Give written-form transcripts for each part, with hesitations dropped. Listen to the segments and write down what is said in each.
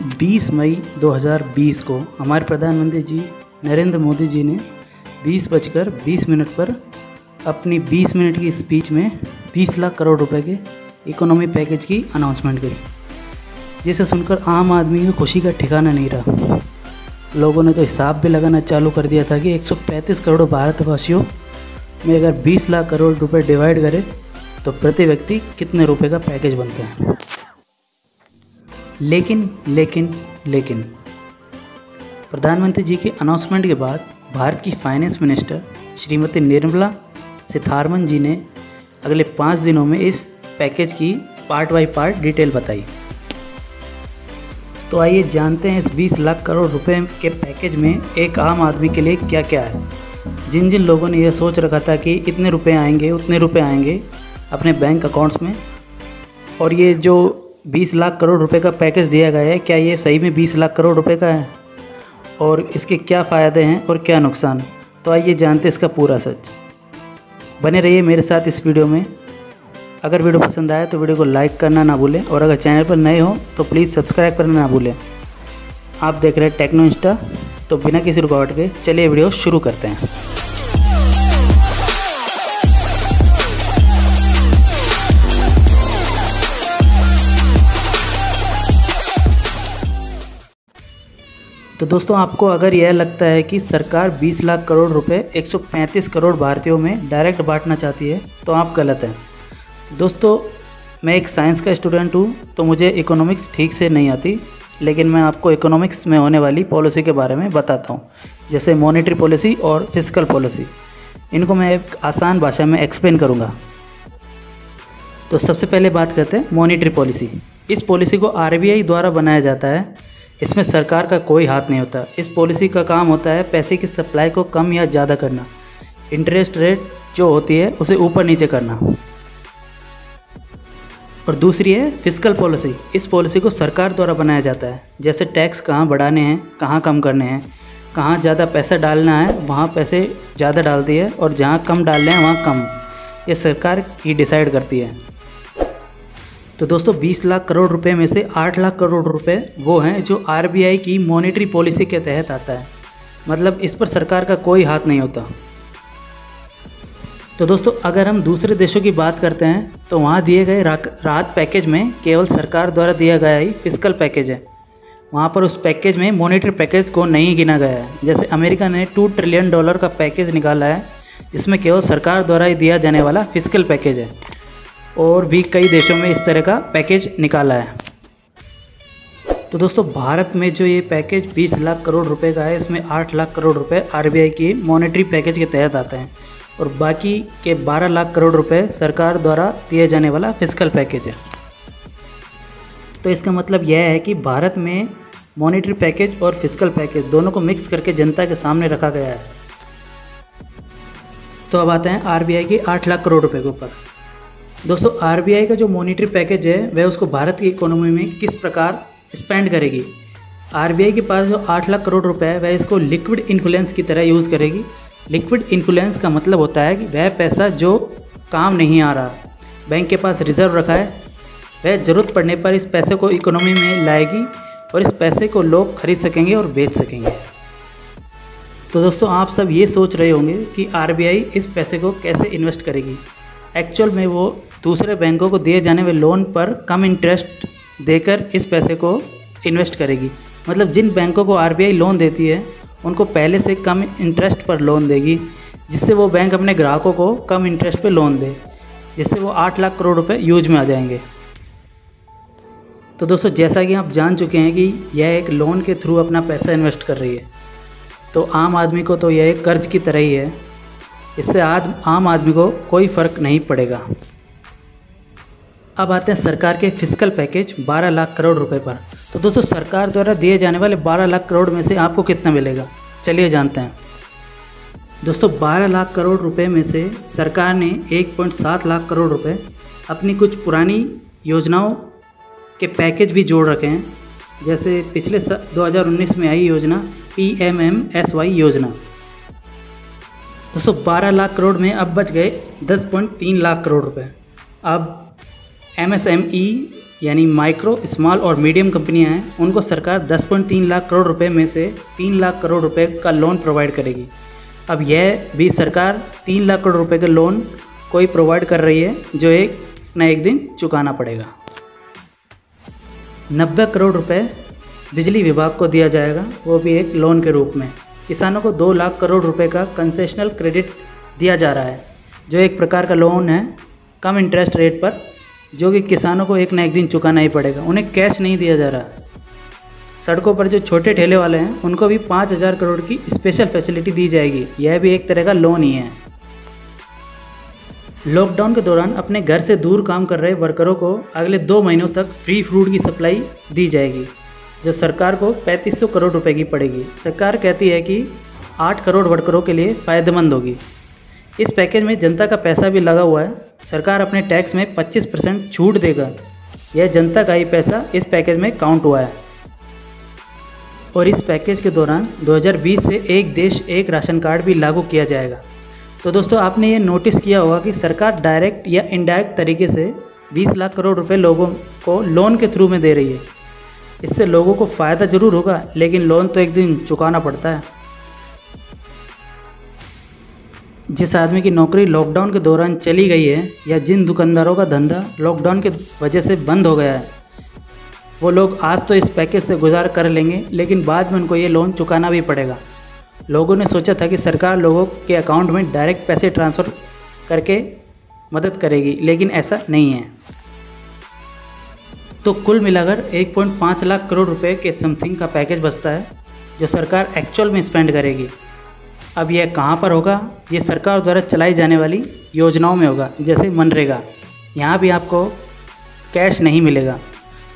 20 मई 2020 को हमारे प्रधानमंत्री जी नरेंद्र मोदी जी ने 20:20 पर अपनी 20 मिनट की स्पीच में 20 लाख करोड़ रुपए के इकोनॉमी पैकेज की अनाउंसमेंट करी, जिसे सुनकर आम आदमी की खुशी का ठिकाना नहीं रहा। लोगों ने तो हिसाब भी लगाना चालू कर दिया था कि 135 करोड़ भारतवासियों में अगर 20 लाख करोड़ रुपए डिवाइड करें तो प्रति व्यक्ति कितने रुपए का पैकेज बनता है। लेकिन प्रधानमंत्री जी की अनाउंसमेंट के बाद भारत की फाइनेंस मिनिस्टर श्रीमती निर्मला सीतारमण जी ने अगले 5 दिनों में इस पैकेज की पार्ट बाय पार्ट डिटेल बताई। तो आइए जानते हैं इस 20 लाख करोड़ रुपए के पैकेज में एक आम आदमी के लिए क्या क्या है। जिन जिन लोगों ने यह सोच रखा था कि इतने रुपए आएंगे उतने रुपए आएंगे अपने बैंक अकाउंट्स में, और ये जो 20 लाख करोड़ रुपए का पैकेज दिया गया है, क्या ये सही में 20 लाख करोड़ रुपए का है और इसके क्या फ़ायदे हैं और क्या नुकसान। तो आइए जानते हैं इसका पूरा सच। बने रहिए मेरे साथ इस वीडियो में। अगर वीडियो पसंद आए तो वीडियो को लाइक करना ना भूलें, और अगर चैनल पर नए हो तो प्लीज़ सब्सक्राइब करना ना भूलें। आप देख रहे हैं टेक्नो इंस्टा, तो बिना किसी रुकावट के चलिए वीडियो शुरू करते हैं। तो दोस्तों, आपको अगर यह लगता है कि सरकार 20 लाख करोड़ रुपए 135 करोड़ भारतीयों में डायरेक्ट बांटना चाहती है तो आप गलत हैं। दोस्तों, मैं एक साइंस का स्टूडेंट हूँ, तो मुझे इकोनॉमिक्स ठीक से नहीं आती, लेकिन मैं आपको इकोनॉमिक्स में होने वाली पॉलिसी के बारे में बताता हूँ, जैसे मॉनेटरी पॉलिसी और फिस्कल पॉलिसी। इनको मैं एक आसान भाषा में एक्सप्लेन करूँगा। तो सबसे पहले बात करते हैं मॉनेटरी पॉलिसी। इस पॉलिसी को RBI द्वारा बनाया जाता है। इसमें सरकार का कोई हाथ नहीं होता। इस पॉलिसी का काम होता है पैसे की सप्लाई को कम या ज़्यादा करना, इंटरेस्ट रेट जो होती है उसे ऊपर नीचे करना। और दूसरी है फिस्कल पॉलिसी। इस पॉलिसी को सरकार द्वारा बनाया जाता है, जैसे टैक्स कहाँ बढ़ाने हैं, कहाँ कम करने हैं, कहाँ ज़्यादा पैसा डालना है वहाँ पैसे ज़्यादा डालती है, और जहाँ कम डालने हैं वहाँ कम। ये सरकार ही डिसाइड करती है। तो दोस्तों, 20 लाख करोड़ रुपए में से 8 लाख करोड़ रुपए वो हैं जो RBI की मॉनेटरी पॉलिसी के तहत आता है, मतलब इस पर सरकार का कोई हाथ नहीं होता। तो दोस्तों, अगर हम दूसरे देशों की बात करते हैं तो वहाँ दिए गए राहत पैकेज में केवल सरकार द्वारा दिया गया ही फिस्कल पैकेज है। वहाँ पर उस पैकेज में मॉनेटरी पैकेज को नहीं गिना गया है। जैसे अमेरिका ने $2 ट्रिलियन का पैकेज निकाला है, जिसमें केवल सरकार द्वारा ही दिया जाने वाला फिस्कल पैकेज है, और भी कई देशों में इस तरह का पैकेज निकाला है। तो दोस्तों, भारत में जो ये पैकेज 20 लाख करोड़ रुपए का है, इसमें 8 लाख करोड़ रुपए RBI की मॉनेटरी पैकेज के तहत आते हैं, और बाकी के 12 लाख करोड़ रुपए सरकार द्वारा दिए जाने वाला फिस्कल पैकेज है। तो इसका मतलब यह है कि भारत में मॉनेटरी पैकेज और फिस्कल पैकेज दोनों को मिक्स करके जनता के सामने रखा गया है। तो अब आते हैं RBI के 8 लाख करोड़ रुपए के ऊपर। दोस्तों, RBI का जो मॉनेटरी पैकेज है वह उसको भारत की इकोनॉमी में किस प्रकार स्पेंड करेगी। RBI के पास जो 8 लाख करोड़ रुपए है वह इसको लिक्विड इन्फ्लुएंस की तरह यूज़ करेगी। लिक्विड इन्फ्लुएंस का मतलब होता है कि वह पैसा जो काम नहीं आ रहा, बैंक के पास रिजर्व रखा है, वह ज़रूरत पड़ने पर इस पैसे को इकोनॉमी में लाएगी, और इस पैसे को लोग खरीद सकेंगे और बेच सकेंगे। तो दोस्तों, आप सब ये सोच रहे होंगे कि RBI इस पैसे को कैसे इन्वेस्ट करेगी। एक्चुअल में वो दूसरे बैंकों को दिए जाने वाले लोन पर कम इंटरेस्ट देकर इस पैसे को इन्वेस्ट करेगी। मतलब जिन बैंकों को RBI लोन देती है उनको पहले से कम इंटरेस्ट पर लोन देगी, जिससे वो बैंक अपने ग्राहकों को कम इंटरेस्ट पे लोन दे, जिससे वो 8 लाख करोड़ रुपए यूज में आ जाएंगे। तो दोस्तों, जैसा कि आप जान चुके हैं कि यह एक लोन के थ्रू अपना पैसा इन्वेस्ट कर रही है, तो आम आदमी को तो यह एक कर्ज की तरह ही है। इससे आम आदमी को कोई फ़र्क नहीं पड़ेगा। अब आते हैं सरकार के फिस्कल पैकेज 12 लाख करोड़ रुपए पर। तो दोस्तों, सरकार द्वारा दिए जाने वाले 12 लाख करोड़ में से आपको कितना मिलेगा, चलिए जानते हैं। दोस्तों, 12 लाख करोड़ रुपए में से सरकार ने 1.7 लाख करोड़ रुपए अपनी कुछ पुरानी योजनाओं के पैकेज भी जोड़ रखे हैं, जैसे पिछले 2019 में आई योजना PMMSY योजना। दोस्तों, 12 लाख करोड़ में अब बच गए 10.3 लाख करोड़ रुपए। अब MSME यानी माइक्रो, स्मॉल और मीडियम कंपनियां हैं, उनको सरकार 10.3 लाख करोड़ रुपए में से 3 लाख करोड़ रुपए का लोन प्रोवाइड करेगी। अब यह भी सरकार 3 लाख करोड़ रुपए का लोन कोई प्रोवाइड कर रही है, जो एक न एक दिन चुकाना पड़ेगा। 90 करोड़ रुपए बिजली विभाग को दिया जाएगा, वो भी एक लोन के रूप में। किसानों को 2 लाख करोड़ रुपए का कंसेशनल क्रेडिट दिया जा रहा है, जो एक प्रकार का लोन है कम इंटरेस्ट रेट पर, जो कि किसानों को एक न एक दिन चुकाना ही पड़ेगा। उन्हें कैश नहीं दिया जा रहा। सड़कों पर जो छोटे ठेले वाले हैं उनको भी 5,000 करोड़ की स्पेशल फैसिलिटी दी जाएगी। यह भी एक तरह का लोन ही है। लॉकडाउन के दौरान अपने घर से दूर काम कर रहे वर्करों को अगले 2 महीनों तक फ्री फ्रूट की सप्लाई दी जाएगी, जो सरकार को 3500 करोड़ रुपए की पड़ेगी। सरकार कहती है कि 8 करोड़ वर्करों के लिए फ़ायदेमंद होगी। इस पैकेज में जनता का पैसा भी लगा हुआ है। सरकार अपने टैक्स में 25% छूट देगा। यह जनता का ही पैसा इस पैकेज में काउंट हुआ है। और इस पैकेज के दौरान 2020 से एक देश एक राशन कार्ड भी लागू किया जाएगा। तो दोस्तों, आपने ये नोटिस किया होगा कि सरकार डायरेक्ट या इनडायरेक्ट तरीके से 20 लाख करोड़ रुपए लोगों को लोन के थ्रू में दे रही है। इससे लोगों को फ़ायदा ज़रूर होगा, लेकिन लोन तो एक दिन चुकाना पड़ता है। जिस आदमी की नौकरी लॉकडाउन के दौरान चली गई है, या जिन दुकानदारों का धंधा लॉकडाउन के वजह से बंद हो गया है, वो लोग आज तो इस पैकेज से गुजार कर लेंगे, लेकिन बाद में उनको ये लोन चुकाना भी पड़ेगा। लोगों ने सोचा था कि सरकार लोगों के अकाउंट में डायरेक्ट पैसे ट्रांसफ़र करके मदद करेगी, लेकिन ऐसा नहीं है। तो कुल मिलाकर 1.5 लाख करोड़ रुपए के समथिंग का पैकेज बचता है, जो सरकार एक्चुअल में स्पेंड करेगी। अब यह कहाँ पर होगा? ये सरकार द्वारा चलाई जाने वाली योजनाओं में होगा, जैसे मनरेगा। यहाँ भी आपको कैश नहीं मिलेगा।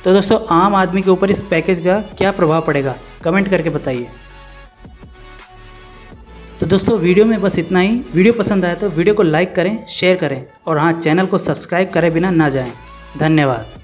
तो दोस्तों, आम आदमी के ऊपर इस पैकेज का क्या प्रभाव पड़ेगा, कमेंट करके बताइए। तो दोस्तों, वीडियो में बस इतना ही। वीडियो पसंद आया तो वीडियो को लाइक करें, शेयर करें, और हाँ, चैनल को सब्सक्राइब करे बिना ना जाएं। धन्यवाद।